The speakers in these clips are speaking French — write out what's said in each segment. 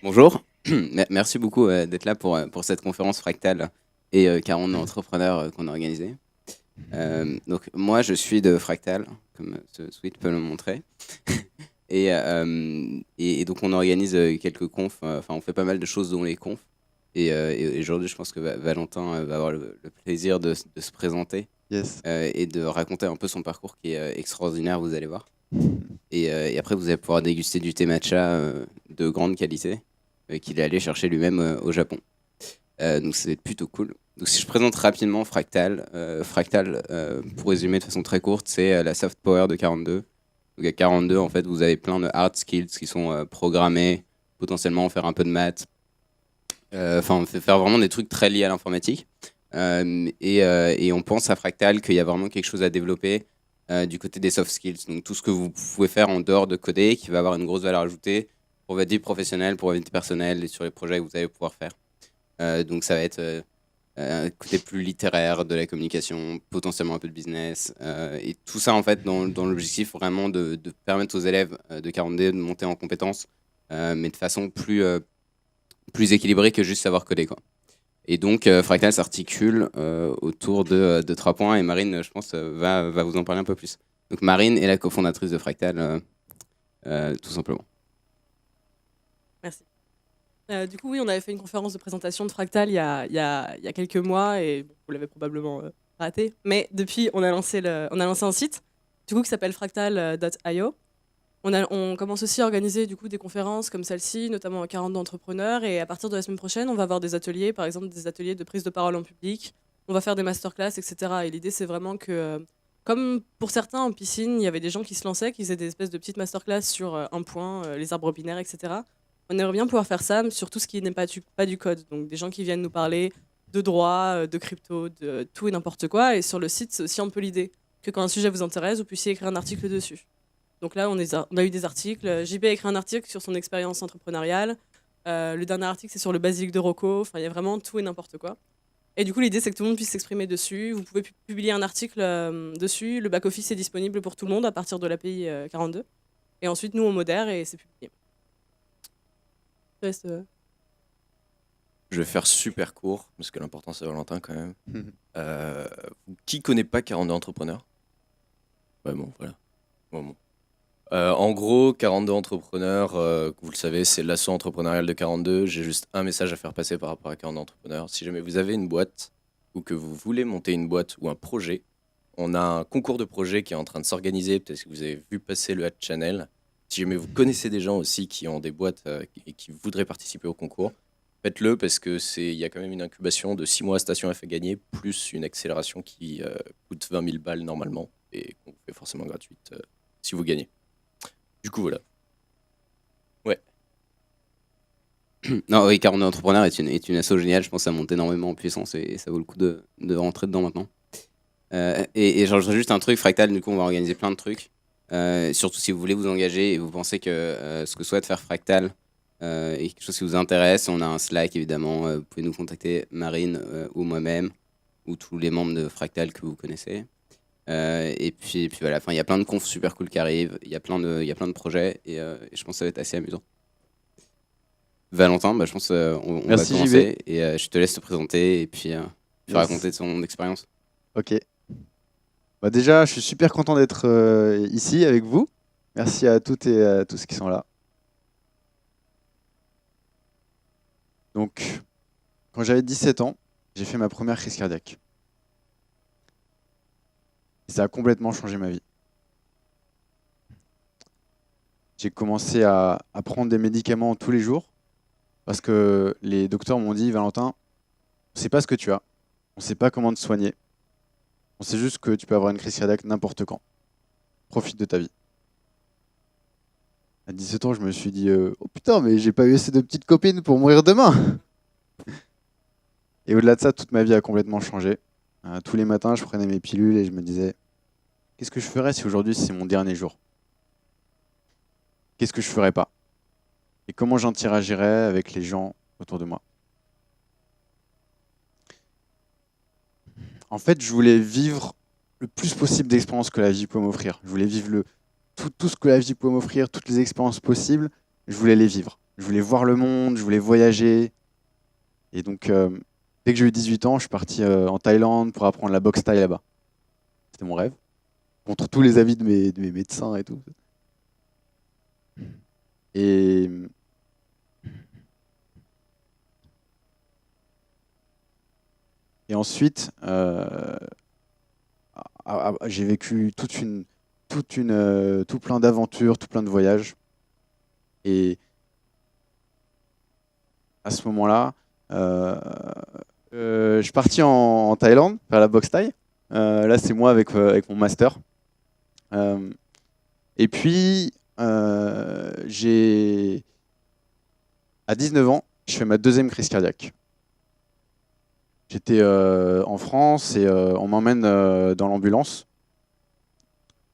Bonjour, merci beaucoup d'être là pour cette conférence fractale et 40 entrepreneurs qu'on a organisée. Donc moi je suis de Fractal, comme ce suite peut le montrer. Et donc on organise quelques confs, enfin on fait pas mal de choses dont les confs. Et aujourd'hui je pense que Valentin va avoir le plaisir de se présenter Yes. et de raconter un peu son parcours qui est extraordinaire, vous allez voir. Et après, vous allez pouvoir déguster du thé matcha de grande qualité qu'il est allé chercher lui-même au Japon. Donc, c'est plutôt cool. Donc, si je présente rapidement Fractal, pour résumer de façon très courte, c'est la soft power de 42. Donc, à 42, en fait, vous avez plein de hard skills qui sont programmés, potentiellement faire un peu de maths, enfin, faire vraiment des trucs très liés à l'informatique. Et on pense à Fractal qu'il y a vraiment quelque chose à développer du côté des soft skills. Donc tout ce que vous pouvez faire en dehors de coder qui va avoir une grosse valeur ajoutée pour votre vie professionnelle, pour votre vie personnelle et sur les projets que vous allez pouvoir faire. Donc ça va être un côté plus littéraire de la communication, potentiellement un peu de business. Et tout ça en fait dans l'objectif vraiment de permettre aux élèves de 40D de monter en compétences, mais de façon plus équilibrée que juste savoir coder, quoi. Et donc, Fractal s'articule autour de 3 points et Marine, je pense, va vous en parler un peu plus. Donc, Marine est la cofondatrice de Fractal, tout simplement. Merci. Du coup, oui, on avait fait une conférence de présentation de Fractal il y a quelques mois et bon, vous l'avez probablement raté. Mais depuis, on a lancé un site du coup, qui s'appelle fractal.io. On commence aussi à organiser du coup, des conférences comme celle-ci, notamment à 40 d'entrepreneurs. Et à partir de la semaine prochaine, on va avoir des ateliers, par exemple des ateliers de prise de parole en public. On va faire des masterclass, etc. Et l'idée, c'est vraiment que, comme pour certains en piscine, il y avait des gens qui se lançaient, qui faisaient des espèces de petites masterclass sur un point, les arbres binaires, etc. On aimerait bien pouvoir faire ça sur tout ce qui n'est pas du code. Donc des gens qui viennent nous parler de droit, de crypto, de tout et n'importe quoi. Et sur le site, c'est aussi un peu l'idée que quand un sujet vous intéresse, vous puissiez écrire un article dessus. Donc là, on a eu des articles. JB a écrit un article sur son expérience entrepreneuriale. Le dernier article, c'est sur le basilic de Rocco. Enfin, il y a vraiment tout et n'importe quoi. Et du coup, l'idée, c'est que tout le monde puisse s'exprimer dessus. Vous pouvez publier un article dessus. Le back-office est disponible pour tout le monde à partir de l'API 42. Et ensuite, nous, on modère et c'est publié. Je laisse, Je vais faire super court, parce que l'important c'est Valentin quand même. Euh, qui connaît pas 42 entrepreneurs? Ouais, bon, voilà. Bon. En gros, 42 entrepreneurs, vous le savez, c'est l'asso entrepreneurial de 42. J'ai juste un message à faire passer par rapport à 42 entrepreneurs. Si jamais vous avez une boîte ou que vous voulez monter une boîte ou un projet, on a un concours de projet qui est en train de s'organiser. Peut-être que vous avez vu passer le Hat Channel. Si jamais vous connaissez des gens aussi qui ont des boîtes et qui voudraient participer au concours, faites-le parce que il y a quand même une incubation de 6 mois à Station F à gagner, plus une accélération qui coûte 20 000 balles normalement et qu'on vous fait forcément gratuite si vous gagnez. Du coup, voilà. Ouais. Non, oui, 40 entrepreneurs est une asso géniale. Je pense que ça monte énormément en puissance et ça vaut le coup de rentrer dedans maintenant. Et je rajouterais juste un truc, Fractal, du coup, on va organiser plein de trucs. Surtout si vous voulez vous engager et vous pensez que ce que souhaite faire Fractal est quelque chose qui vous intéresse, on a un Slack évidemment. Vous pouvez nous contacter, Marine ou moi-même, ou tous les membres de Fractal que vous connaissez. Et puis voilà, enfin, il y a plein de confs super cool qui arrivent, il y a plein de projets et je pense que ça va être assez amusant. Valentin, bah, je pense on va Merci JB. commencer et je te laisse te présenter et puis Yes. raconter ton expérience. Ok. Bah déjà, je suis super content d'être ici avec vous. Merci à toutes et à tous qui sont là. Donc, quand j'avais 17 ans, j'ai fait ma première crise cardiaque. Et ça a complètement changé ma vie. J'ai commencé à prendre des médicaments tous les jours parce que les docteurs m'ont dit, Valentin, on ne sait pas ce que tu as, on ne sait pas comment te soigner, on sait juste que tu peux avoir une crise cardiaque n'importe quand. Profite de ta vie. À 17 ans, je me suis dit, oh putain, mais j'ai pas eu assez de petites copines pour mourir demain. Et au-delà de ça, toute ma vie a complètement changé. Tous les matins, je prenais mes pilules et je me disais, qu'est-ce que je ferais si aujourd'hui c'est mon dernier jour? Qu'est-ce que je ferais pas? Et comment j'interagirais avec les gens autour de moi? En fait, je voulais vivre le plus possible d'expériences que la vie pouvait m'offrir. Je voulais vivre tout ce que la vie pouvait m'offrir, toutes les expériences possibles, je voulais les vivre. Je voulais voir le monde, je voulais voyager. Et donc, dès que j'ai eu 18 ans, je suis parti en Thaïlande pour apprendre la boxe thaï là-bas. C'était mon rêve, contre tous les avis de mes médecins et tout. Et, et ensuite, j'ai vécu tout plein d'aventures, tout plein de voyages. Et à ce moment-là, je suis parti en Thaïlande faire la boxe thaï. Là, c'est moi avec mon master. Et puis, à 19 ans, je fais ma deuxième crise cardiaque. J'étais en France et on m'emmène dans l'ambulance.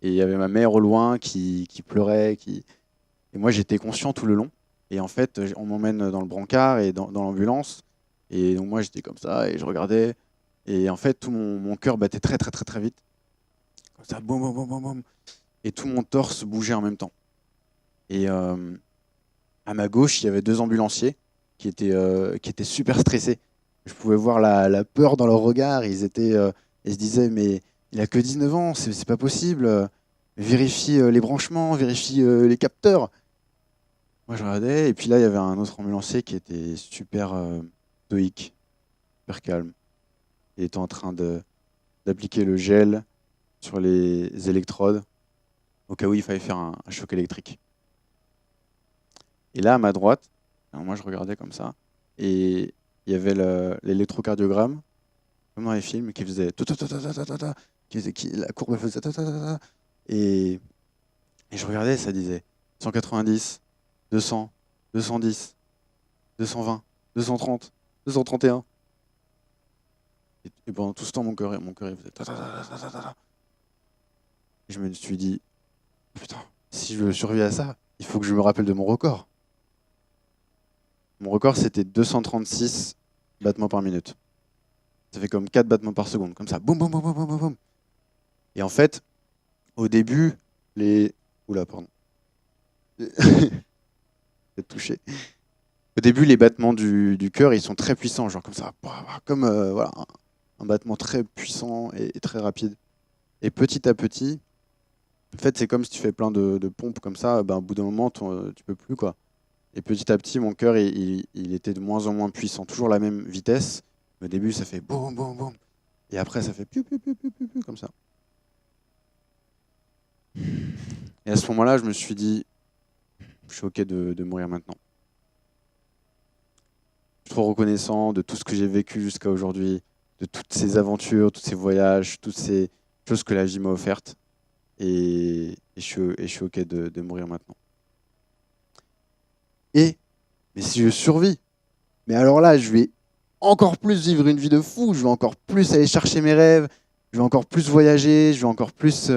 Et il y avait ma mère au loin qui pleurait. Et moi, j'étais conscient tout le long. Et en fait, on m'emmène dans le brancard et dans l'ambulance. Et donc moi, j'étais comme ça et je regardais. Et en fait, tout mon cœur battait très, très, très, très vite. Comme ça, boum, boum, boum, boum, boum. Et tout mon torse bougeait en même temps. Et à ma gauche, il y avait 2 ambulanciers qui étaient super stressés. Je pouvais voir la peur dans leur regard. Ils se disaient, mais il a que 19 ans, c'est pas possible. Vérifie les branchements, vérifie les capteurs. Moi, je regardais. Et puis là, il y avait un autre ambulancier qui était super stoïque, super calme. Il était en train d'appliquer le gel sur les électrodes au cas où il fallait faire un choc électrique. Et là, à ma droite, alors moi je regardais comme ça, et il y avait l'électrocardiogramme, comme dans les films, qui faisait la courbe faisait et je regardais, ça disait 190, 200, 210, 220, 230, 231. Et pendant tout ce temps, mon cœur il faisait Et je me suis dit, putain, si je survis à ça, il faut que je me rappelle de mon record. Mon record, c'était 236 battements par minute. Ça fait comme 4 battements par seconde, comme ça. Boum, boum, boum, boum, boum, boum. Et en fait, au début, Oula, pardon. J'ai touché. Au début, les battements du cœur, ils sont très puissants, genre comme ça. Comme voilà, un battement très puissant et très rapide. Et petit à petit, en fait, c'est comme si tu fais plein de pompes comme ça, ben, au bout d'un moment, tu peux plus, quoi. Et petit à petit, mon cœur, il était de moins en moins puissant. Toujours la même vitesse. Au début, ça fait boum, boum, boum. Et après, ça fait piou, piou, piou, piou, piou, piou, comme ça. Et à ce moment-là, je me suis dit, je suis OK de mourir maintenant. Je suis trop reconnaissant de tout ce que j'ai vécu jusqu'à aujourd'hui, de toutes ces aventures, tous ces voyages, toutes ces choses que la vie m'a offertes. Et je suis OK de mourir maintenant. Mais si je survis, mais alors là, je vais encore plus vivre une vie de fou, je vais encore plus aller chercher mes rêves, je vais encore plus voyager, je vais encore plus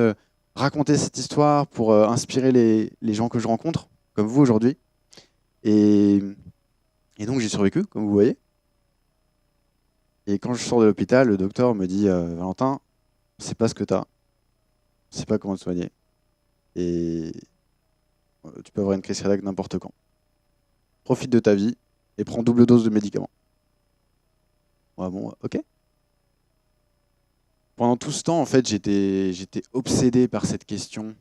raconter cette histoire pour inspirer les gens que je rencontre, comme vous aujourd'hui. Et donc j'ai survécu, comme vous voyez. Et quand je sors de l'hôpital, le docteur me dit Valentin, on ne sait pas ce que tu as, on ne sait pas comment te soigner. Et tu peux avoir une crise cardiaque n'importe quand. Profite de ta vie et prends double dose de médicaments. Ouais, bon, ok. Pendant tout ce temps, en fait, j'étais obsédé par cette question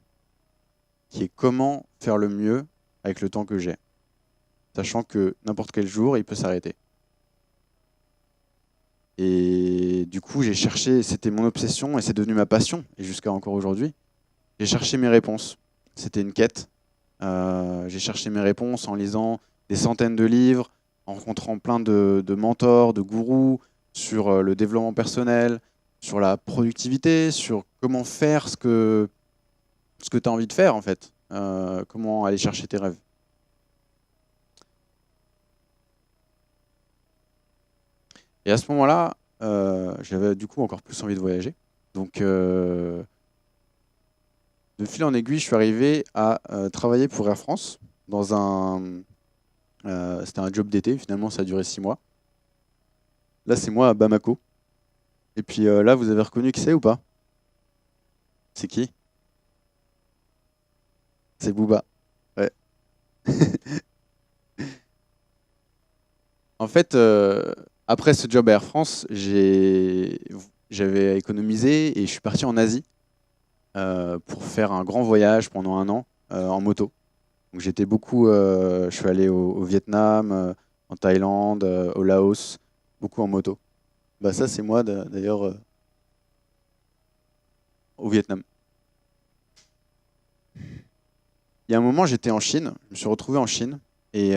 qui est comment faire le mieux avec le temps que j'ai, sachant que n'importe quel jour, il peut s'arrêter. Et du coup, j'ai cherché, c'était mon obsession et c'est devenu ma passion, et jusqu'à encore aujourd'hui. J'ai cherché mes réponses. C'était une quête. J'ai cherché mes réponses en lisant des centaines de livres, en rencontrant plein de mentors, de gourous sur le développement personnel, sur la productivité, sur comment faire ce que tu as envie de faire en fait, comment aller chercher tes rêves. Et à ce moment-là, j'avais du coup encore plus envie de voyager. Donc, de fil en aiguille, je suis arrivé à travailler pour Air France dans c'était un job d'été, finalement ça a duré 6 mois. Là, c'est moi à Bamako. Et puis là, vous avez reconnu qui c'est ou pas? C'est qui? C'est Booba. Ouais. En fait, après ce job à Air France, j'avais économisé et je suis parti en Asie pour faire un grand voyage pendant 1 an en moto. Donc j'étais beaucoup, je suis allé au Vietnam, en Thaïlande, au Laos, beaucoup en moto. Bah ça c'est moi d'ailleurs au Vietnam. Il y a un moment j'étais en Chine, je me suis retrouvé en Chine et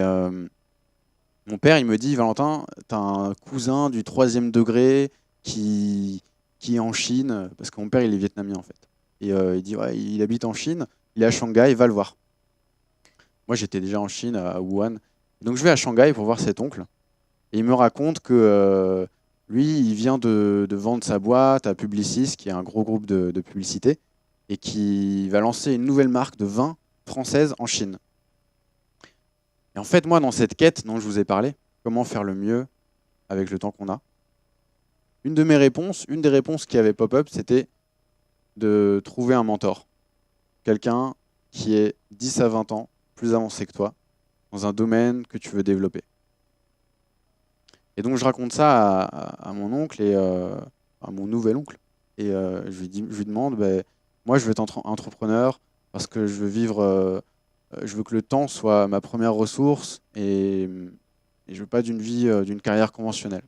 mon père il me dit Valentin, t'as un cousin du 3e degré qui est en Chine, parce que mon père il est vietnamien en fait. Et il dit ouais, il habite en Chine, il est à Shanghai, va le voir. Moi j'étais déjà en Chine, à Wuhan. Donc je vais à Shanghai pour voir cet oncle. Et il me raconte que lui, il vient de vendre sa boîte à Publicis, qui est un gros groupe de publicité, et qui va lancer une nouvelle marque de vin française en Chine. Et en fait, moi, dans cette quête dont je vous ai parlé, comment faire le mieux avec le temps qu'on a, une des réponses qui avait pop-up, c'était de trouver un mentor. Quelqu'un qui est 10 à 20 ans plus avancé que toi, dans un domaine que tu veux développer. Et donc je raconte ça à mon oncle et à mon nouvel oncle. Et je lui demande, moi je veux être entrepreneur parce que je veux vivre, je veux que le temps soit ma première ressource et je veux pas d'une vie, d'une carrière conventionnelle.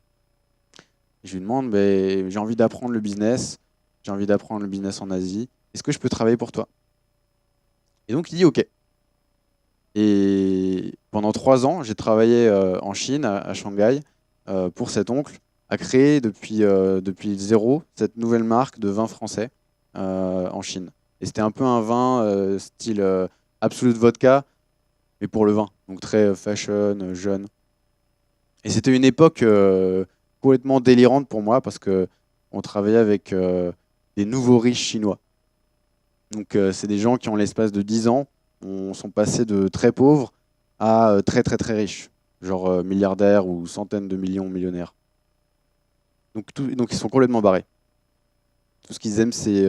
Et je lui demande, j'ai envie d'apprendre le business, j'ai envie d'apprendre le business en Asie. Est-ce que je peux travailler pour toi? Et donc il dit OK. Et pendant 3 ans, j'ai travaillé en Chine, à Shanghai, pour cet oncle, a créé depuis zéro cette nouvelle marque de vin français en Chine. Et c'était un peu un vin style Absolut Vodka, mais pour le vin. Donc très fashion, jeune. Et c'était une époque complètement délirante pour moi parce que on travaillait avec des nouveaux riches chinois. Donc c'est des gens qui, en l'espace de 10 ans, sont passés de très pauvres à très très très riches, genre milliardaires ou centaines de millions millionnaires. Donc ils sont complètement barrés. Tout ce qu'ils aiment, c'est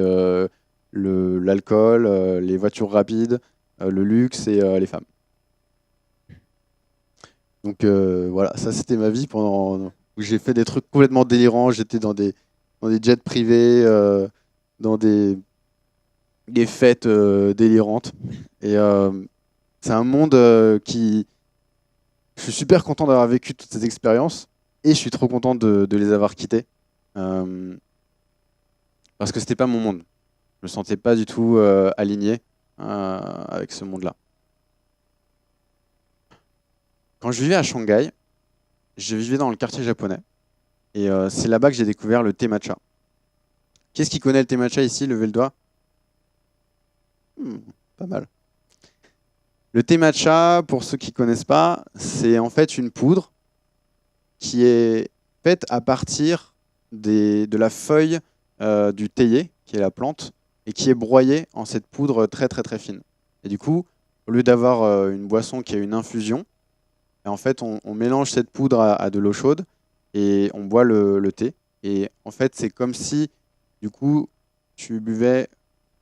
l'alcool, les voitures rapides, le luxe et les femmes. Donc voilà, ça c'était ma vie pendant où j'ai fait des trucs complètement délirants. J'étais dans des jets privés, dans des fêtes délirantes. Et c'est un monde qui... Je suis super content d'avoir vécu toutes ces expériences et je suis trop content de les avoir quittées. Parce que c'était pas mon monde. Je me sentais pas du tout aligné avec ce monde-là. Quand je vivais à Shanghai, je vivais dans le quartier japonais. Et c'est là-bas que j'ai découvert le thé matcha. Qu'est-ce qui connaît le thé matcha ici? Levez le doigt. Pas mal. Le thé matcha, pour ceux qui ne connaissent pas, c'est en fait une poudre qui est faite à partir de la feuille du théier, qui est la plante, et qui est broyée en cette poudre très très très fine. Et du coup, au lieu d'avoir une boisson qui a une infusion, en fait, on mélange cette poudre à de l'eau chaude et on boit le thé. Et en fait, c'est comme si, du coup, tu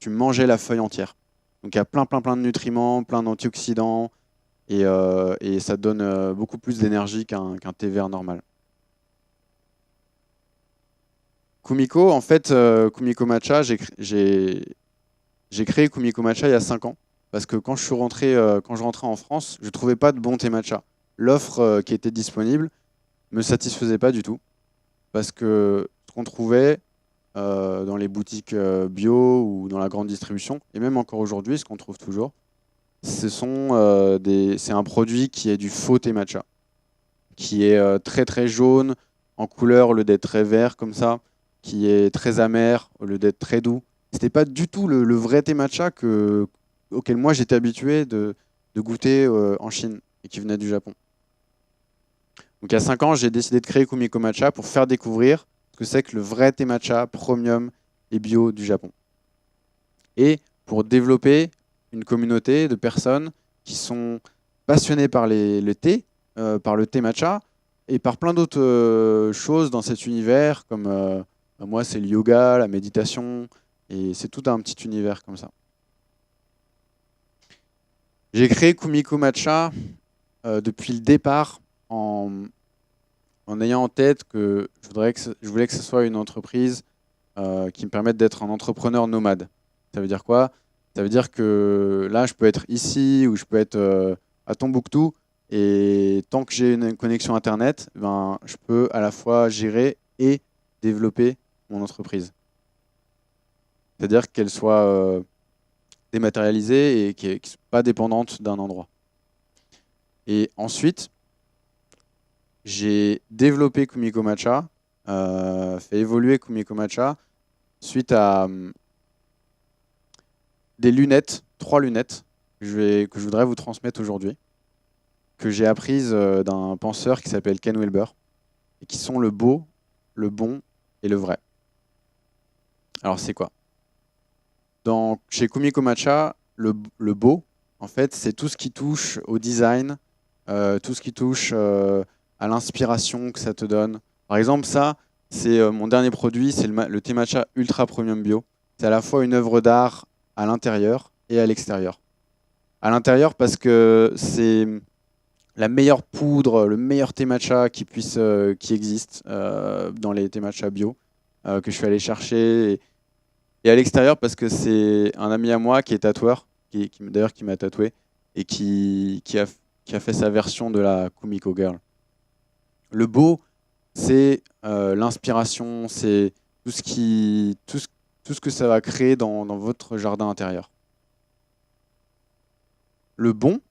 mangeais la feuille entière. Donc il y a plein de nutriments, plein d'antioxydants, et ça donne beaucoup plus d'énergie qu'un thé vert normal. Kumiko, en fait, Kumiko Matcha, j'ai créé Kumiko Matcha il y a 5 ans. Parce que quand je rentrais en France, je ne trouvais pas de bon thé matcha. L'offre qui était disponible ne me satisfaisait pas du tout. Parce que ce qu'on trouvait dans les boutiques bio ou dans la grande distribution, et même encore aujourd'hui, ce qu'on trouve toujours, c'est un produit qui est du faux thé matcha, qui est très très jaune en couleur au lieu d'être très vert comme ça, qui est très amer au lieu d'être très doux. C'était pas du tout le vrai thé matcha auquel moi j'étais habitué de goûter en Chine et qui venait du Japon. Donc il y a 5 ans, j'ai décidé de créer Kumiko Matcha pour faire découvrir ce que c'est que le vrai thé matcha premium et bio du Japon. Et pour développer une communauté de personnes qui sont passionnées par le thé, par le thé matcha, et par plein d'autres choses dans cet univers, comme moi c'est le yoga, la méditation, et c'est tout un petit univers comme ça. J'ai créé Kumiko Matcha depuis le départ en en ayant en tête que je voulais que ce soit une entreprise qui me permette d'être un entrepreneur nomade. Ça veut dire quoi? Ça veut dire que là, je peux être ici ou je peux être à Tombouctou et tant que j'ai une connexion Internet, ben, je peux à la fois gérer et développer mon entreprise. C'est-à-dire qu'elle soit dématérialisée et qu'elle ne soit pas dépendante d'un endroit. Et ensuite, j'ai développé Kumiko Matcha, fait évoluer Kumiko Matcha suite à des lunettes, 3 lunettes que je voudrais vous transmettre aujourd'hui, que j'ai apprises d'un penseur qui s'appelle Ken Wilber, et qui sont le beau, le bon et le vrai. Alors c'est quoi? Chez Kumiko Matcha, le beau, en fait, c'est tout ce qui touche au design, tout ce qui touche à l'inspiration que ça te donne. Par exemple, ça, c'est mon dernier produit, c'est le thé matcha Ultra Premium Bio. C'est à la fois une œuvre d'art à l'intérieur et à l'extérieur. À l'intérieur parce que c'est la meilleure poudre, le meilleur thé matcha qui existe dans les thés matcha bio que je suis allé chercher. Et à l'extérieur parce que c'est un ami à moi qui est tatoueur, d'ailleurs qui m'a tatoué et qui a fait sa version de la Kumiko Girl. Le beau, c'est l'inspiration, c'est tout ce que ça va créer dans votre jardin intérieur. Le bon,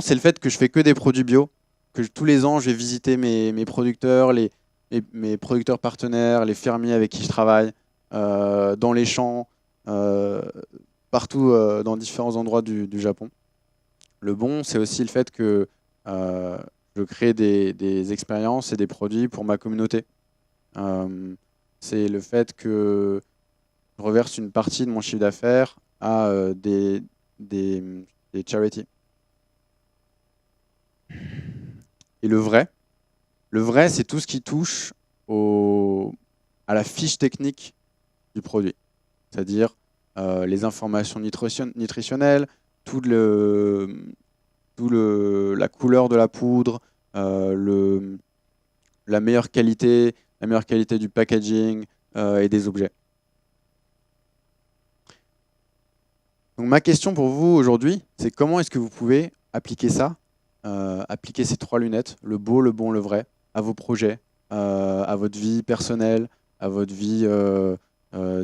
c'est le fait que je fais que des produits bio, que tous les ans, je vais visiter mes producteurs, mes producteurs partenaires, les fermiers avec qui je travaille, dans les champs, partout dans différents endroits du Japon. Le bon, c'est aussi le fait que je crée des expériences et des produits pour ma communauté. C'est le fait que je reverse une partie de mon chiffre d'affaires à des charities. Et le vrai, c'est tout ce qui touche à la fiche technique du produit. C'est-à-dire les informations nutritionnelles, la couleur de la poudre, la meilleure qualité du packaging et des objets. Donc ma question pour vous aujourd'hui, c'est comment est-ce que vous pouvez appliquer ça, appliquer ces 3 lunettes, le beau, le bon, le vrai, à vos projets, à votre vie personnelle, à votre vie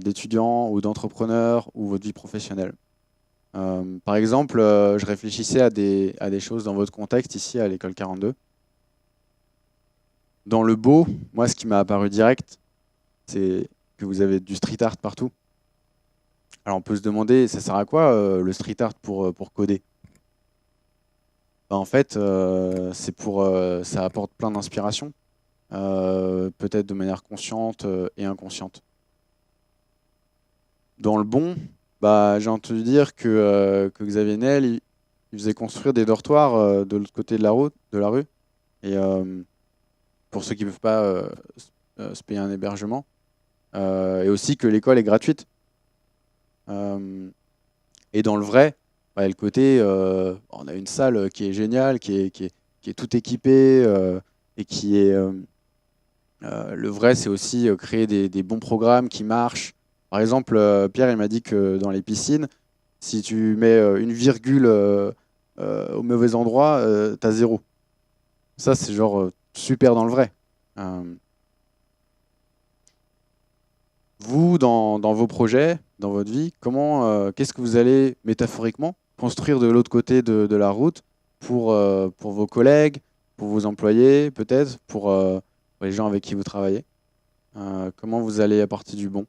d'étudiant ou d'entrepreneur ou votre vie professionnelle. Par exemple, je réfléchissais à des choses dans votre contexte ici à l'école 42. Dans le beau, moi ce qui m'a apparu direct, c'est que vous avez du street art partout. Alors on peut se demander, ça sert à quoi le street art pour coder? Ben, en fait, ça apporte plein d'inspiration, peut-être de manière consciente et inconsciente. Dans le bon, bah, j'ai entendu dire que Xavier Niel, il faisait construire des dortoirs de l'autre côté de la rue. Et pour ceux qui ne peuvent pas se payer un hébergement. Et aussi que l'école est gratuite. Et dans le vrai, bah, le côté, on a une salle qui est géniale, qui est tout équipée et qui est... le vrai, c'est aussi créer des bons programmes qui marchent. Par exemple, Pierre, il m'a dit que dans les piscines, si tu mets une virgule au mauvais endroit, tu as 0. Ça, c'est genre super dans le vrai. Vous, dans vos projets, dans votre vie, qu'est-ce que vous allez métaphoriquement construire de l'autre côté de la route pour vos collègues, pour vos employés, peut-être, pour les gens avec qui vous travaillez? Comment vous allez apporter du bon?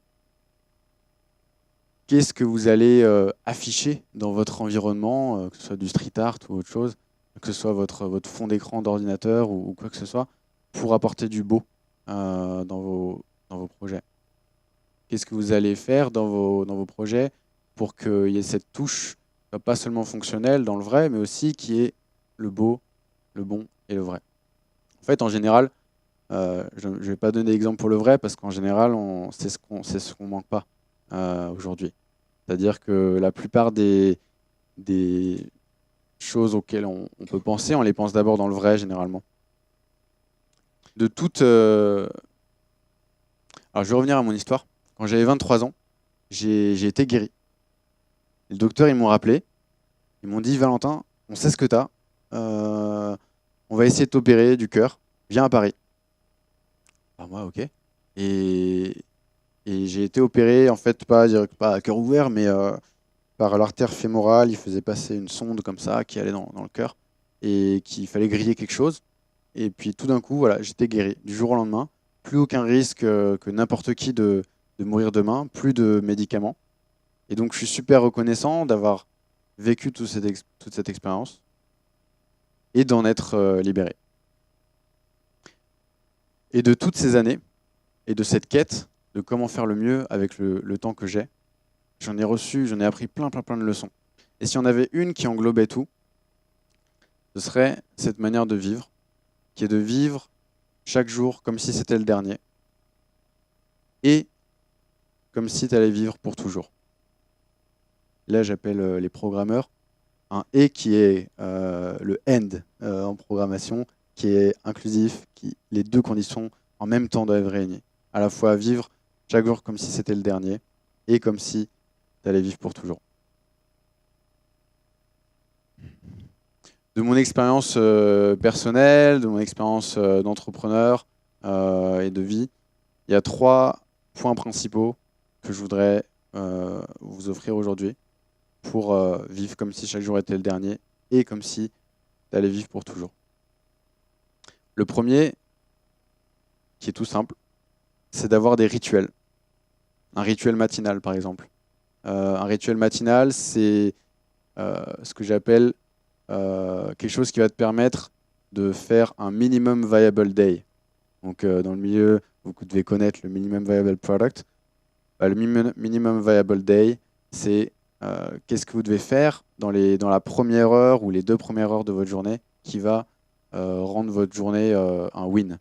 Qu'est-ce que vous allez afficher dans votre environnement, que ce soit du street art ou autre chose, que ce soit votre fond d'écran d'ordinateur ou quoi que ce soit, pour apporter du beau dans vos projets? Qu'est-ce que vous allez faire dans vos projets pour qu'il y ait cette touche, pas seulement fonctionnelle dans le vrai, mais aussi qui est le beau, le bon et le vrai? En fait, en général, je ne vais pas donner d'exemple pour le vrai, parce qu'en général, c'est ce qu'on manque pas aujourd'hui. C'est-à-dire que la plupart des choses auxquelles on peut penser, on les pense d'abord dans le vrai, généralement. de toute... Alors, je vais revenir à mon histoire. Quand j'avais 23 ans, j'ai été guéri. Les docteurs, ils m'ont rappelé. Ils m'ont dit, Valentin, on sait ce que tu as. On va essayer de t'opérer du cœur. Viens à Paris. Alors moi, ok. Et, et j'ai été opéré, en fait, pas à cœur ouvert, mais par l'artère fémorale. Il faisait passer une sonde comme ça qui allait dans le cœur et qu'il fallait griller quelque chose. Et puis tout d'un coup, voilà, j'étais guéri du jour au lendemain. Plus aucun risque que n'importe qui de mourir demain, plus de médicaments. Et donc je suis super reconnaissant d'avoir vécu toute cette expérience et d'en être libéré. Et de toutes ces années et de cette quête de comment faire le mieux avec le temps que j'ai, j'en ai appris plein de leçons. Et s'il y en avait une qui englobait tout, ce serait cette manière de vivre, qui est de vivre chaque jour comme si c'était le dernier et comme si tu allais vivre pour toujours. Là, j'appelle les programmeurs un « et » qui est le « end » en programmation, qui est inclusif, qui les deux conditions en même temps doivent réunir. À la fois vivre chaque jour comme si c'était le dernier et comme si tu allais vivre pour toujours. De mon expérience personnelle, de mon expérience d'entrepreneur et de vie, il y a 3 points principaux que je voudrais vous offrir aujourd'hui pour vivre comme si chaque jour était le dernier et comme si tu allais vivre pour toujours. Le premier, qui est tout simple, c'est d'avoir des rituels. Un rituel matinal, par exemple. Un rituel matinal, c'est ce que j'appelle quelque chose qui va te permettre de faire un minimum viable day. Donc, dans le milieu, vous devez connaître le minimum viable product. Le minimum viable day, c'est qu'est-ce que vous devez faire dans la première heure ou les 2 premières heures de votre journée qui va rendre votre journée un win.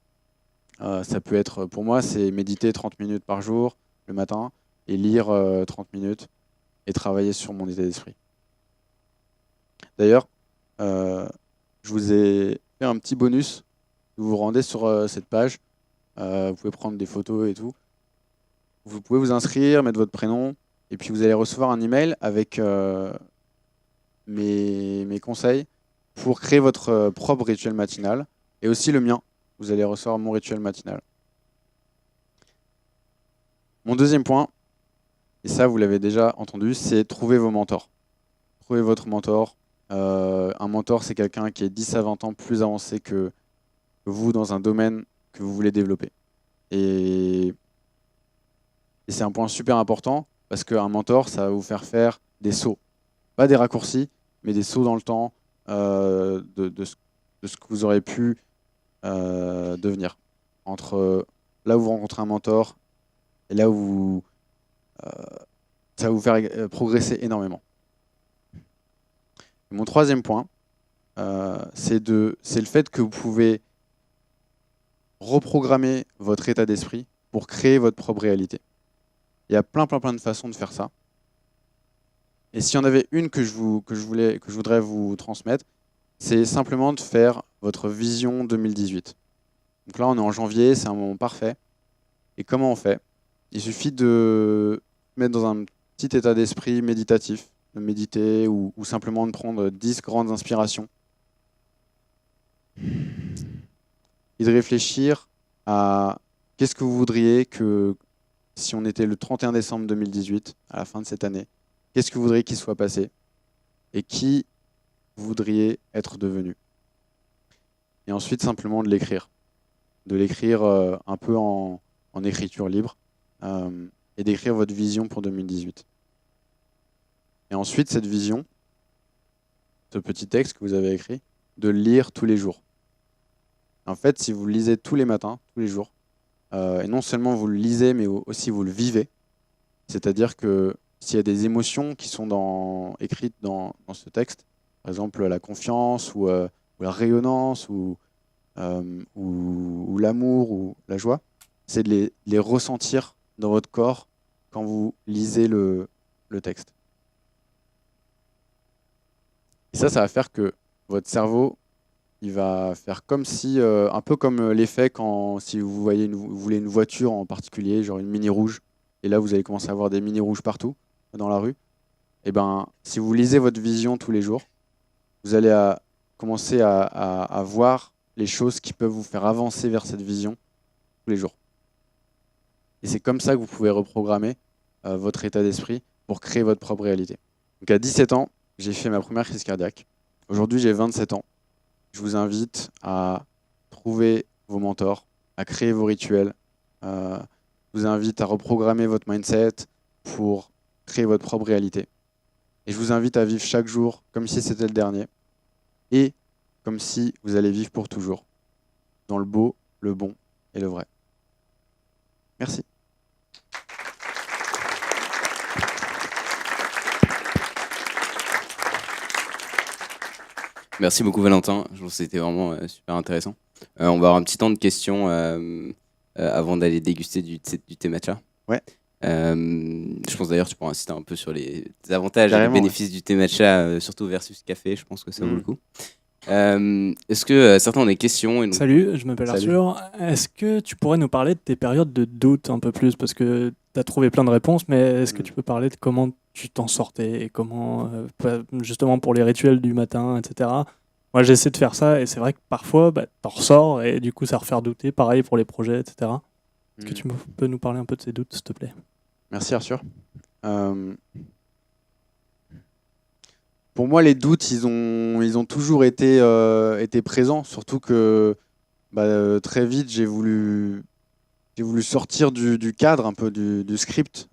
Ça peut être, pour moi, c'est méditer 30 minutes par jour le matin et lire 30 minutes et travailler sur mon état d'esprit. D'ailleurs, je vous ai fait un petit bonus. Vous vous rendez sur cette page. Vous pouvez prendre des photos et tout. Vous pouvez vous inscrire, mettre votre prénom, et puis vous allez recevoir un email avec mes conseils pour créer votre propre rituel matinal, et aussi le mien. Vous allez recevoir mon rituel matinal. Mon deuxième point, et ça vous l'avez déjà entendu, c'est trouver vos mentors. Trouvez votre mentor. Un mentor, c'est quelqu'un qui est 10 à 20 ans plus avancé que vous dans un domaine que vous voulez développer. Et c'est un point super important parce qu'un mentor, ça va vous faire des sauts. Pas des raccourcis, mais des sauts dans le temps de ce que vous aurez pu devenir. Entre là où vous rencontrez un mentor et là où ça va vous faire progresser énormément. Et mon troisième point, c'est le fait que vous pouvez reprogrammer votre état d'esprit pour créer votre propre réalité. Il y a plein de façons de faire ça. Et s'il y en avait une que je voudrais vous transmettre, c'est simplement de faire votre vision 2018. Donc là, on est en janvier, c'est un moment parfait. Et comment on fait? Il suffit de mettre dans un petit état d'esprit méditatif, de méditer ou simplement de prendre 10 grandes inspirations. Et de réfléchir à qu'est-ce que vous voudriez que, si on était le 31 décembre 2018, à la fin de cette année, qu'est-ce que vous voudriez qu'il soit passé et qui vous voudriez être devenu. Et ensuite, simplement de l'écrire. De l'écrire un peu en écriture libre et d'écrire votre vision pour 2018. Et ensuite, cette vision, ce petit texte que vous avez écrit, de le lire tous les jours. En fait, si vous le lisez tous les matins, tous les jours, et non seulement vous le lisez, mais aussi vous le vivez, c'est-à-dire que s'il y a des émotions qui sont écrites dans ce texte, par exemple la confiance ou la rayonnance ou l'amour ou la joie, c'est de les ressentir dans votre corps quand vous lisez le texte. Et ça va faire que votre cerveau il va faire comme si, un peu comme l'effet quand si vous voyez vous voulez une voiture en particulier, genre une mini rouge, et là vous allez commencer à avoir des mini rouges partout dans la rue. Et ben, si vous lisez votre vision tous les jours, vous allez commencer à voir les choses qui peuvent vous faire avancer vers cette vision tous les jours. Et c'est comme ça que vous pouvez reprogrammer votre état d'esprit pour créer votre propre réalité. Donc à 17 ans, j'ai fait ma première crise cardiaque. Aujourd'hui, j'ai 27 ans. Je vous invite à trouver vos mentors, à créer vos rituels. Je vous invite à reprogrammer votre mindset pour créer votre propre réalité. Et je vous invite à vivre chaque jour comme si c'était le dernier et comme si vous allez vivre pour toujours, dans le beau, le bon et le vrai. Merci. Merci beaucoup Valentin, je trouve que c'était vraiment super intéressant. On va avoir un petit temps de questions avant d'aller déguster du thé matcha. Ouais. Je pense d'ailleurs que tu pourras insister un peu sur les avantages et les Carrément, bénéfices du thé matcha, surtout versus café, je pense que ça vaut le Mhm. coup. Est-ce que certains ont des questions et donc- Salut, je m'appelle Salut. Arthur. Est-ce que tu pourrais nous parler de tes périodes de doute un peu plus? Parce que tu as trouvé plein de réponses, mais est-ce que tu peux parler de comment tu t'en sortais et comment, justement pour les rituels du matin, etc. Moi, j'essaie de faire ça et c'est vrai que parfois, t'en ressors et du coup, ça refait douter. Pareil pour les projets, etc. Est-ce que tu peux nous parler un peu de ces doutes, s'il te plaît? Merci Arthur. Pour moi, les doutes, ils ont toujours été présents, surtout que très vite, j'ai voulu sortir du cadre, un peu du script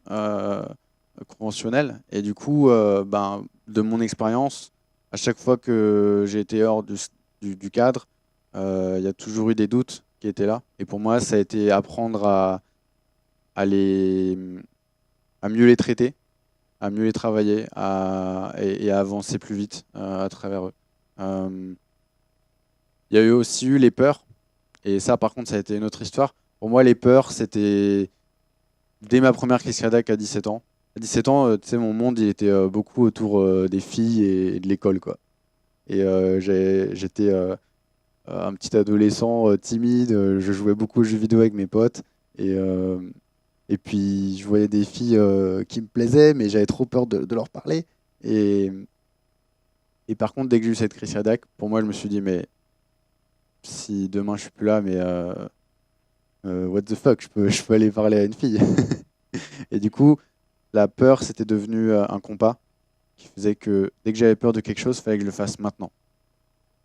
conventionnel. Et du coup, de mon expérience, à chaque fois que j'ai été hors du cadre, il y a toujours eu des doutes qui étaient là. Et pour moi, ça a été apprendre à mieux les traiter, à mieux les travailler et à avancer plus vite à travers eux. Il y a eu aussi eu les peurs. Et ça, par contre, ça a été une autre histoire. Pour moi, les peurs, c'était dès ma première crise cardiaque à 17 ans. À 17 ans, tu sais, mon monde, il était beaucoup autour des filles et de l'école, quoi. Et j'étais un petit adolescent timide. Je jouais beaucoup aux jeux vidéo avec mes potes. Et puis, je voyais des filles qui me plaisaient, mais j'avais trop peur de leur parler. Et par contre, dès que j'ai eu cette crise cardiaque, pour moi, je me suis dit, mais si demain je suis plus là, mais what the fuck, je peux aller parler à une fille. Et du coup, la peur, c'était devenu un compas qui faisait que dès que j'avais peur de quelque chose, il fallait que je le fasse maintenant.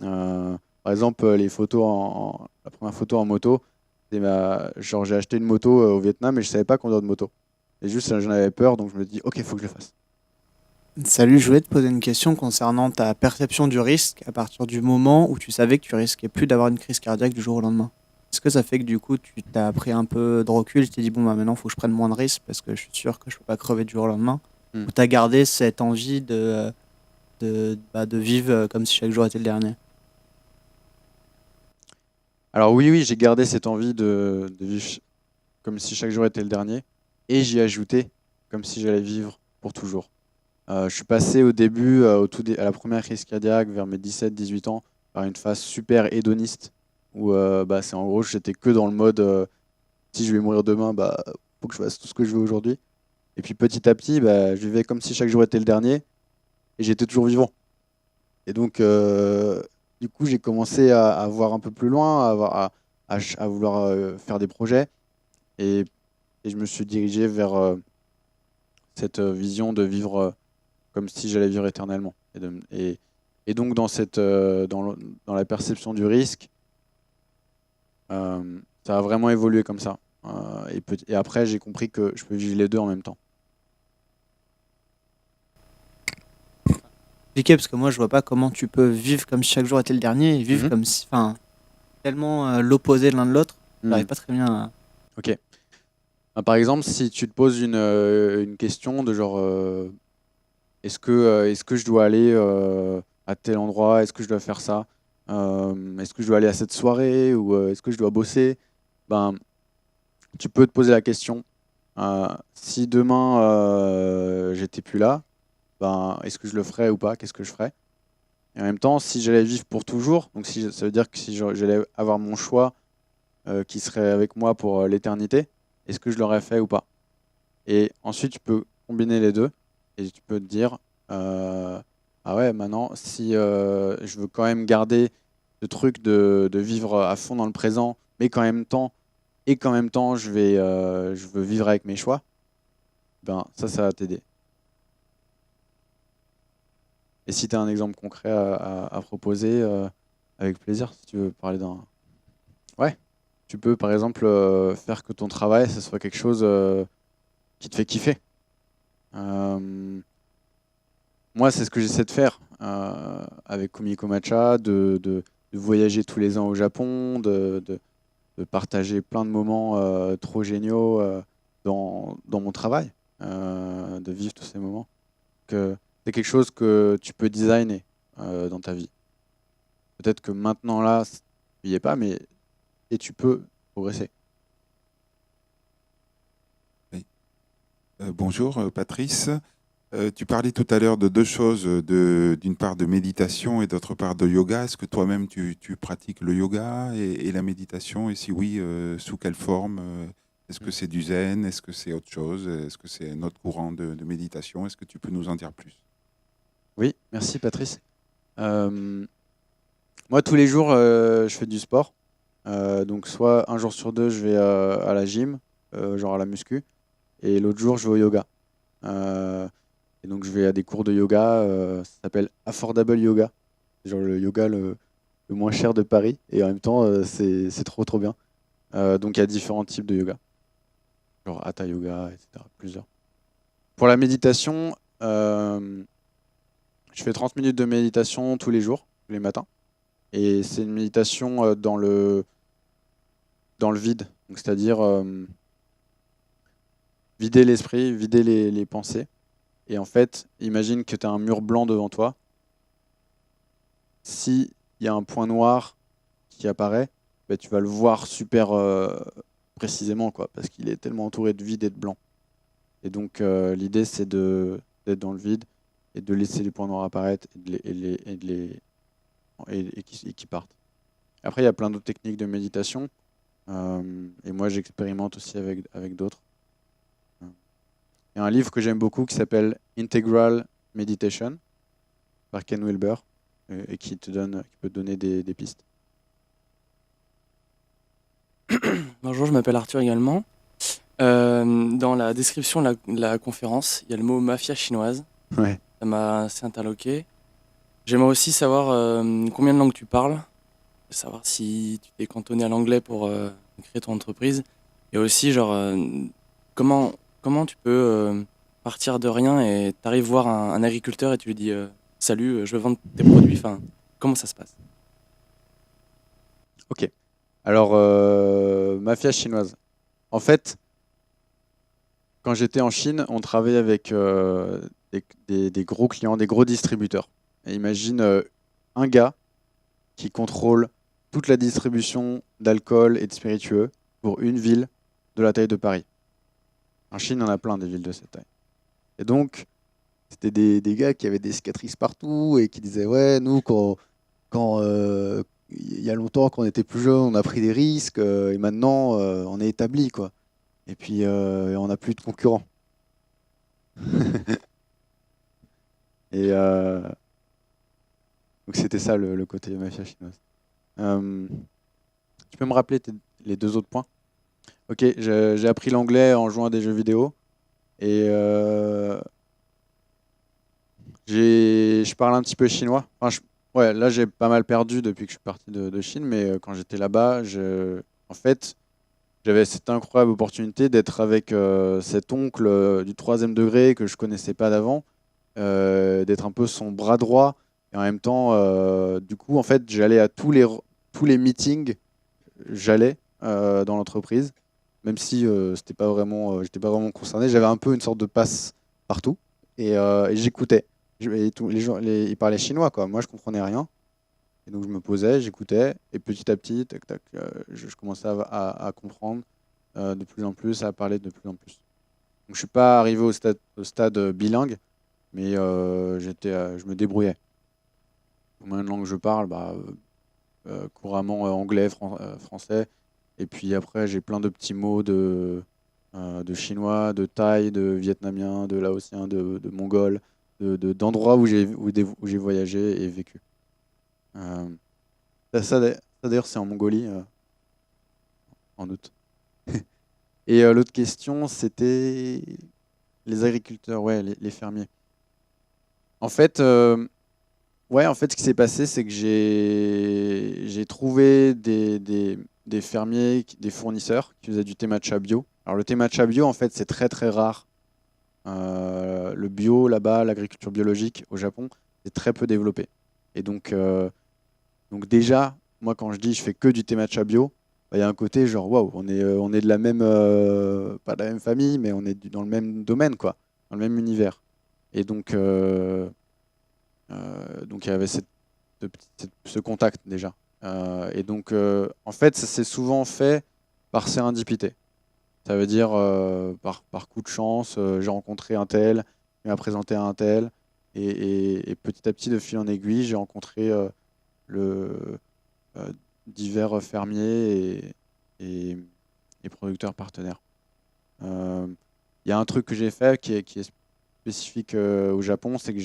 Par exemple, les photos la première photo en moto, genre j'ai acheté une moto au Vietnam et je savais pas conduire de moto. Et juste, j'en avais peur, donc je me dis, ok, il faut que je le fasse. Salut, je voulais te poser une question concernant ta perception du risque à partir du moment où tu savais que tu risquais plus d'avoir une crise cardiaque du jour au lendemain. Est-ce que ça fait que du coup tu t'as pris un peu de recul, tu t'es dit bon bah maintenant il faut que je prenne moins de risques parce que je suis sûr que je peux pas crever du jour au lendemain, ou tu as gardé cette envie de vivre comme si chaque jour était le dernier? Alors oui, j'ai gardé cette envie de vivre comme si chaque jour était le dernier, et j'y ai ajouté comme si j'allais vivre pour toujours. Je suis passé au début, à la première crise cardiaque, vers mes 17-18 ans, par une phase super hédoniste, où c'est en gros, j'étais que dans le mode si je vais mourir demain, faut que je fasse tout ce que je veux aujourd'hui. Et puis petit à petit, je vivais comme si chaque jour était le dernier, et j'étais toujours vivant. Et donc, du coup, j'ai commencé à voir un peu plus loin, à vouloir faire des projets, et je me suis dirigé vers cette vision de vivre comme si j'allais vivre éternellement. Et donc dans la perception du risque, ça a vraiment évolué comme ça. Et après, j'ai compris que je peux vivre les deux en même temps. Compliqué parce que moi je vois pas comment tu peux vivre comme si chaque jour était le dernier et vivre Mhm. comme si, enfin, tellement l'opposé de l'un de l'autre. Mhm. J'arrive pas très bien à... Ok. Par exemple, si tu te poses une question de genre est-ce que je dois aller à tel endroit? Est-ce que je dois faire ça? Est-ce que je dois aller à cette soirée? Ou est-ce que je dois bosser? Ben, tu peux te poser la question. Si demain j'étais plus là, est-ce que je le ferais ou pas? Qu'est-ce que je ferais? Et en même temps, si j'allais vivre pour toujours, donc ça veut dire que si j'allais avoir mon choix qui serait avec moi pour l'éternité, est-ce que je l'aurais fait ou pas? Et ensuite, tu peux combiner les deux et tu peux te dire, ah ouais, maintenant, si je veux quand même garder ce truc de vivre à fond dans le présent, mais qu'en même temps, je veux vivre avec mes choix, ben ça va t'aider. Et si tu as un exemple concret à proposer, avec plaisir, si tu veux parler d'un... Ouais, tu peux par exemple faire que ton travail, ce soit quelque chose qui te fait kiffer. Moi, c'est ce que j'essaie de faire avec Kumiko Matcha, de voyager tous les ans au Japon, de partager plein de moments trop géniaux dans mon travail, de vivre tous ces moments. Que c'est quelque chose que tu peux designer dans ta vie. Peut-être que maintenant, là, tu n'y es pas, mais et tu peux progresser. Bonjour Patrice. Tu parlais tout à l'heure de deux choses, d'une part de méditation et d'autre part de yoga. Est-ce que toi-même tu pratiques le yoga et la méditation? Et si oui, sous quelle forme? Est-ce que c'est du zen? Est-ce que c'est autre chose? Est-ce que c'est un autre courant de méditation? Est-ce que tu peux nous en dire plus? Oui, merci Patrice. Moi, tous les jours, je fais du sport. Donc, soit un jour sur deux, je vais à la gym, genre à la muscu, et l'autre jour, je vais au yoga. Et donc, je vais à des cours de yoga. Ça s'appelle Affordable Yoga. C'est genre le yoga le moins cher de Paris. Et en même temps, c'est trop, trop bien. Donc, il y a différents types de yoga. Genre Hatha Yoga, etc. Plusieurs. Pour la méditation, je fais 30 minutes de méditation tous les jours, tous les matins. Et c'est une méditation dans le vide. Donc, c'est-à-dire vider l'esprit, vider les pensées. Et en fait, imagine que tu as un mur blanc devant toi. S'il y a un point noir qui apparaît, bah, tu vas le voir super précisément, quoi, parce qu'il est tellement entouré de vide et de blanc. Et donc, l'idée, c'est d'être dans le vide et de laisser les points noirs apparaître et qui partent. Après, il y a plein d'autres techniques de méditation. Et moi, j'expérimente aussi avec d'autres. Il y a un livre que j'aime beaucoup qui s'appelle Integral Meditation par Ken Wilber et qui peut te donner des pistes. Bonjour, je m'appelle Arthur également. Dans la description de la conférence, il y a le mot mafia chinoise. Ouais. Ça m'a assez interloqué. J'aimerais aussi savoir combien de langues tu parles, savoir si tu t'es cantonné à l'anglais pour créer ton entreprise. Et aussi, genre, comment tu peux partir de rien et t'arrives voir un agriculteur et tu lui dis salut, je veux vendre tes produits. Enfin, comment ça se passe? Ok. Alors, mafia chinoise. En fait, quand j'étais en Chine, on travaillait avec des gros clients, des gros distributeurs. Et imagine un gars qui contrôle toute la distribution d'alcool et de spiritueux pour une ville de la taille de Paris. En Chine, il y en a plein des villes de cette taille. Et donc, c'était des gars qui avaient des cicatrices partout et qui disaient ouais, nous, quand il y a longtemps, quand on était plus jeune, on a pris des risques et maintenant, on est établi, quoi. Et puis, on n'a plus de concurrents. Et donc, c'était ça le côté mafia chinoise. Tu peux me rappeler les deux autres points? Ok, j'ai appris l'anglais en jouant à des jeux vidéo. Et je parle un petit peu chinois. Enfin, ouais, là, j'ai pas mal perdu depuis que je suis parti de Chine, mais quand j'étais là-bas, en fait, j'avais cette incroyable opportunité d'être avec cet oncle du troisième degré que je connaissais pas d'avant, d'être un peu son bras droit. Et en même temps, du coup, en fait, j'allais à tous les meetings, j'allais dans l'entreprise, même si j'étais pas vraiment concerné. J'avais un peu une sorte de passe partout et j'écoutais. Et les gens, ils parlaient chinois, quoi. Moi, je comprenais rien. Et donc, je me posais, j'écoutais, et petit à petit, tac, tac, je commençais à comprendre de plus en plus, à parler de plus en plus. Donc, je suis pas arrivé au stade bilingue, mais je me débrouillais. combien de langues je parle, couramment anglais, français. Et puis après, j'ai plein de petits mots de chinois, de thaï, de vietnamien, de laotien, de mongol, d'endroits où j'ai voyagé et vécu. Ça, d'ailleurs, c'est en Mongolie, en août. Et l'autre question, c'était les agriculteurs, ouais, les fermiers. En fait, ce qui s'est passé, c'est que j'ai trouvé des fermiers, des fournisseurs qui faisaient du thé matcha bio. Alors le thé matcha bio, en fait, c'est très très rare. Le bio, là-bas, l'agriculture biologique au Japon, c'est très peu développé. Et donc déjà, moi, quand je dis je fais que du thé matcha bio, il y a un côté genre, waouh, on est de la même, pas de la même famille, mais on est dans le même domaine, quoi, dans le même univers. Et donc il y avait ce contact déjà. Et donc, en fait, ça s'est souvent fait par sérendipité. Ça veut dire par coup de chance, j'ai rencontré un tel, il m'a présenté à un tel, et petit à petit, de fil en aiguille, j'ai rencontré divers fermiers et producteurs partenaires. Il y a un truc que j'ai fait qui est spécifique au Japon, c'est que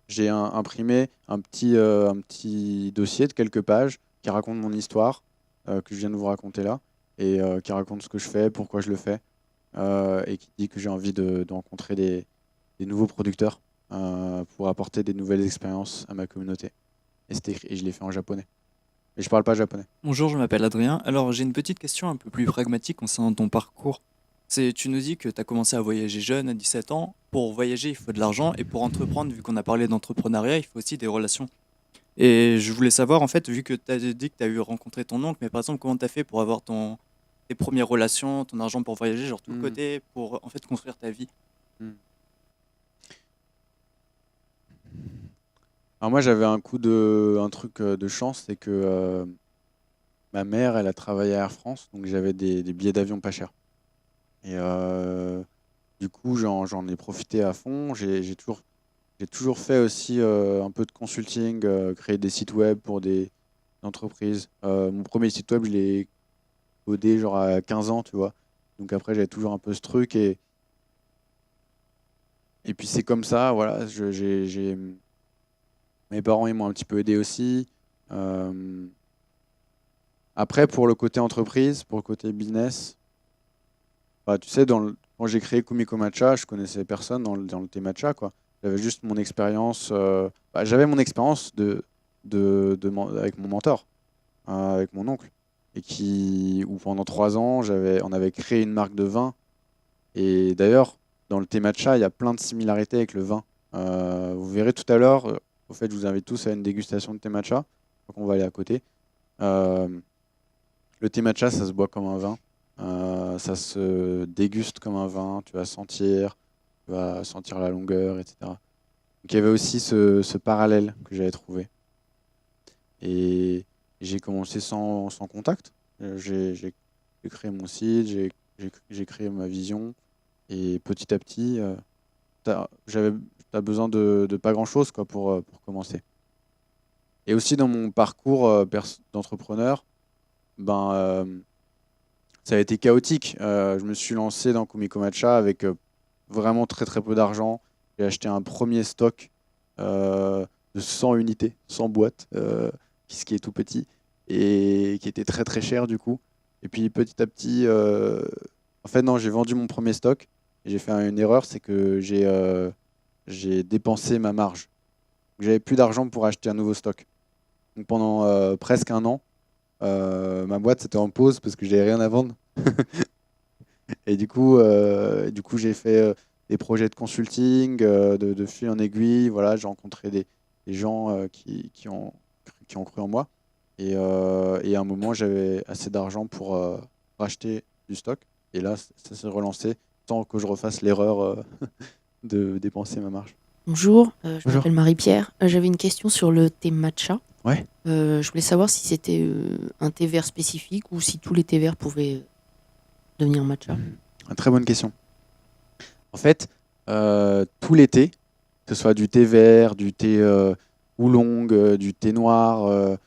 j'ai imprimé un petit dossier de quelques pages qui raconte mon histoire, que je viens de vous raconter là, et qui raconte ce que je fais, pourquoi je le fais, et qui dit que j'ai envie de rencontrer des nouveaux producteurs pour apporter des nouvelles expériences à ma communauté. Et je l'ai fait en japonais. Mais je parle pas japonais. Bonjour, je m'appelle Adrien. Alors, j'ai une petite question un peu plus pragmatique concernant ton parcours. Tu nous dis que tu as commencé à voyager jeune, à 17 ans. Pour voyager, il faut de l'argent. Et pour entreprendre, vu qu'on a parlé d'entrepreneuriat, il faut aussi des relations. Et je voulais savoir, en fait, vu que tu as dit que tu as eu rencontré ton oncle, mais par exemple, comment tu as fait pour avoir tes premières relations, ton argent pour voyager, genre tout le côté, pour en fait construire ta vie? Alors moi, j'avais un truc de chance, c'est que ma mère, elle a travaillé à Air France, donc j'avais des billets d'avion pas chers. Et du coup, j'en ai profité à fond. J'ai toujours fait aussi un peu de consulting, créer des sites web pour des entreprises. Mon premier site web, je l'ai codé genre à 15 ans, tu vois. Donc après, j'avais toujours un peu ce truc. Et puis c'est comme ça, voilà. Mes parents, ils m'ont un petit peu aidé aussi. Après, pour le côté entreprise, pour le côté business, tu sais, quand j'ai créé Kumiko Matcha, je connaissais personne dans le thé matcha, quoi. J'avais juste mon expérience. J'avais mon expérience avec mon mentor, avec mon oncle, où pendant 3 ans, on avait créé une marque de vin. Et d'ailleurs, dans le thé matcha, il y a plein de similarités avec le vin. Vous verrez tout à l'heure. Au fait, je vous invite tous à une dégustation de thé matcha. Donc on va aller à côté. Le thé matcha, ça se boit comme un vin. Ça se déguste comme un vin. Tu vas sentir la longueur, etc. Donc il y avait aussi ce parallèle que j'avais trouvé. Et j'ai commencé sans contact. J'ai créé mon site, j'ai créé ma vision. Et petit à petit, t'as besoin de pas grand-chose, quoi, pour commencer. Et aussi dans mon parcours d'entrepreneur, ça a été chaotique. Je me suis lancé dans Kumiko Matcha avec vraiment très très peu d'argent. J'ai acheté un premier stock de 100 unités, 100 boîtes, ce qui est tout petit et qui était très très cher du coup. Et puis petit à petit, en fait non, j'ai vendu mon premier stock et j'ai fait une erreur, c'est que j'ai dépensé ma marge. J'avais plus d'argent pour acheter un nouveau stock. Donc pendant presque un an, ma boîte c'était en pause parce que j'avais rien à vendre. Et du coup j'ai fait des projets de consulting, de fil en aiguille. Voilà, j'ai rencontré des gens qui ont cru en moi. Et à un moment, j'avais assez d'argent pour racheter du stock. Et là, ça s'est relancé sans que je refasse l'erreur de dépenser ma marge. Bonjour, je m'appelle Marie-Pierre. J'avais une question sur le thé matcha. Ouais. Je voulais savoir si c'était un thé vert spécifique ou si tous les thés verts pouvaient devenir matcha. Une très bonne question. En fait, tous les thés, que ce soit du thé vert, du thé oolong, du thé noir,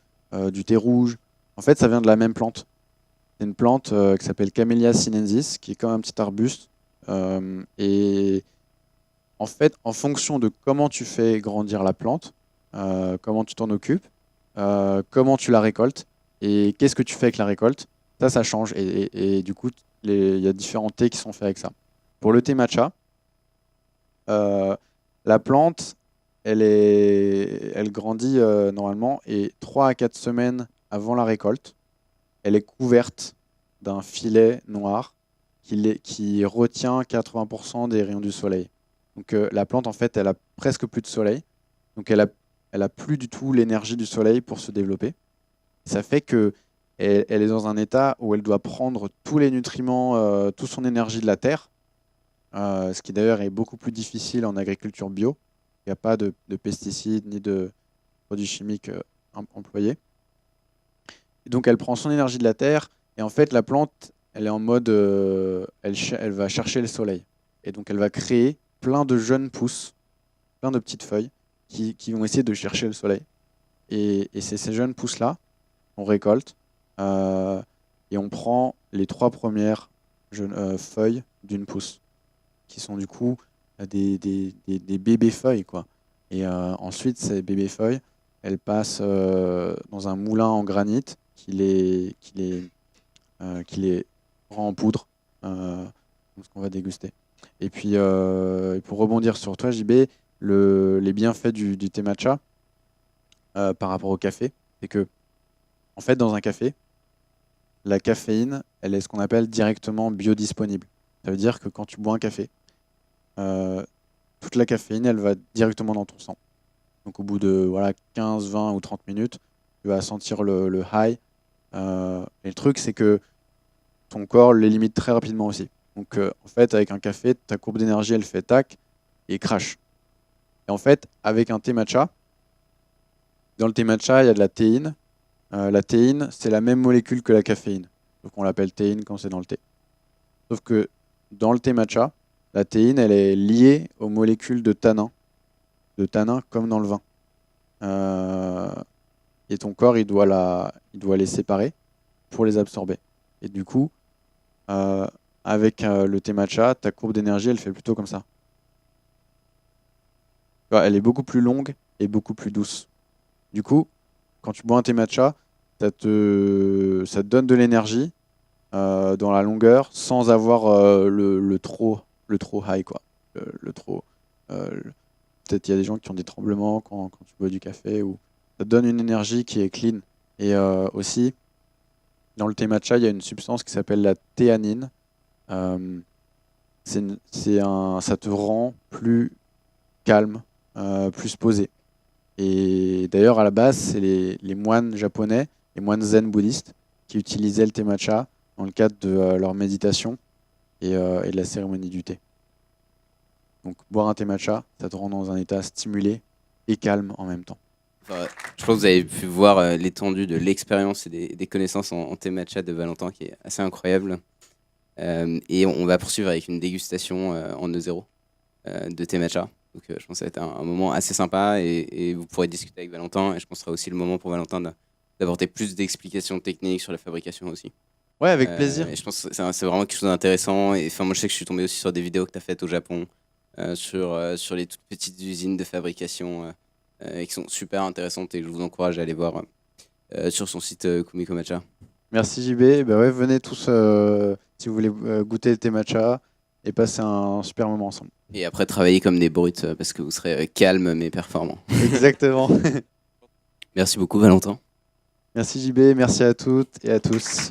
du thé rouge. En fait, ça vient de la même plante. C'est une plante qui s'appelle Camellia sinensis, qui est comme un petit arbuste. Et en fait, en fonction de comment tu fais grandir la plante, comment tu t'en occupes, comment tu la récoltes et qu'est-ce que tu fais avec la récolte, ça change. Et du coup, il y a différents thés qui sont faits avec ça. Pour le thé matcha, la plante, elle grandit normalement et 3 à 4 semaines avant la récolte, elle est couverte d'un filet noir qui retient 80% des rayons du soleil. Donc la plante, en fait, elle a presque plus de soleil. Donc elle a plus du tout l'énergie du soleil pour se développer. Ça fait que elle est dans un état où elle doit prendre tous les nutriments, toute son énergie de la terre, ce qui d'ailleurs est beaucoup plus difficile en agriculture bio. Il n'y a pas de pesticides ni de produits chimiques employés. Et donc elle prend son énergie de la terre et en fait la plante, elle est en mode, elle va chercher le soleil. Et donc elle va créer plein de jeunes pousses, plein de petites feuilles qui vont essayer de chercher le soleil. Et c'est ces jeunes pousses-là qu'on récolte et on prend les 3 premières feuilles d'une pousse, qui sont du coup des bébés feuilles, quoi. Et ensuite, ces bébés feuilles, elles passent dans un moulin en granit qui les rend en poudre, ce qu'on va déguster. Et puis, pour rebondir sur toi, JB, les bienfaits du thé matcha par rapport au café, c'est que, en fait, dans un café, la caféine, elle est ce qu'on appelle directement biodisponible. Ça veut dire que quand tu bois un café, toute la caféine, elle va directement dans ton sang. Donc au bout de 15, 20 ou 30 minutes, tu vas sentir le high. Et le truc, c'est que ton corps l'élimine très rapidement aussi. Donc en fait, avec un café, ta courbe d'énergie, elle fait tac et crash. Et en fait, avec un thé matcha, dans le thé matcha, il y a de la théine. La théine, c'est la même molécule que la caféine. Donc on l'appelle théine quand c'est dans le thé. Sauf que dans le thé matcha, la théine, elle est liée aux molécules de tanin comme dans le vin. Et ton corps, il doit les séparer pour les absorber. Et du coup, avec le thé matcha, ta courbe d'énergie, elle fait plutôt comme ça. Elle est beaucoup plus longue et beaucoup plus douce. Du coup, quand tu bois un thé matcha, ça te donne de l'énergie dans la longueur sans avoir le trop high, quoi. Peut-être il y a des gens qui ont des tremblements quand tu bois du café, ou ça te donne une énergie qui est clean. Et aussi, dans le thé matcha, il y a une substance qui s'appelle la théanine. Ça te rend plus calme, plus posé. Et d'ailleurs, à la base, c'est les moines japonais, les moines zen bouddhistes, qui utilisaient le thé matcha dans le cadre de leur méditation et de la cérémonie du thé. Donc boire un thé matcha, ça te rend dans un état stimulé et calme en même temps. Enfin, je pense que vous avez pu voir l'étendue de l'expérience et des connaissances en thé matcha de Valentin, qui est assez incroyable. Et on va poursuivre avec une dégustation en E0 de thé matcha. Donc je pense que ça va être un moment assez sympa et vous pourrez discuter avec Valentin. Et je pense que ce sera aussi le moment pour Valentin d'apporter plus d'explications techniques sur la fabrication aussi. Ouais, avec plaisir. Et je pense que c'est vraiment quelque chose d'intéressant. Et moi, je sais que je suis tombé aussi sur des vidéos que tu as faites au Japon sur les toutes petites usines de fabrication et qui sont super intéressantes. Et je vous encourage à aller voir sur son site Kumiko Matcha. Merci JB. Bah ouais, venez tous si vous voulez goûter le thé matcha et passer un super moment ensemble. Et après, travailler comme des brutes parce que vous serez calme mais performant. Exactement. Merci beaucoup, Valentin. Merci JB, merci à toutes et à tous.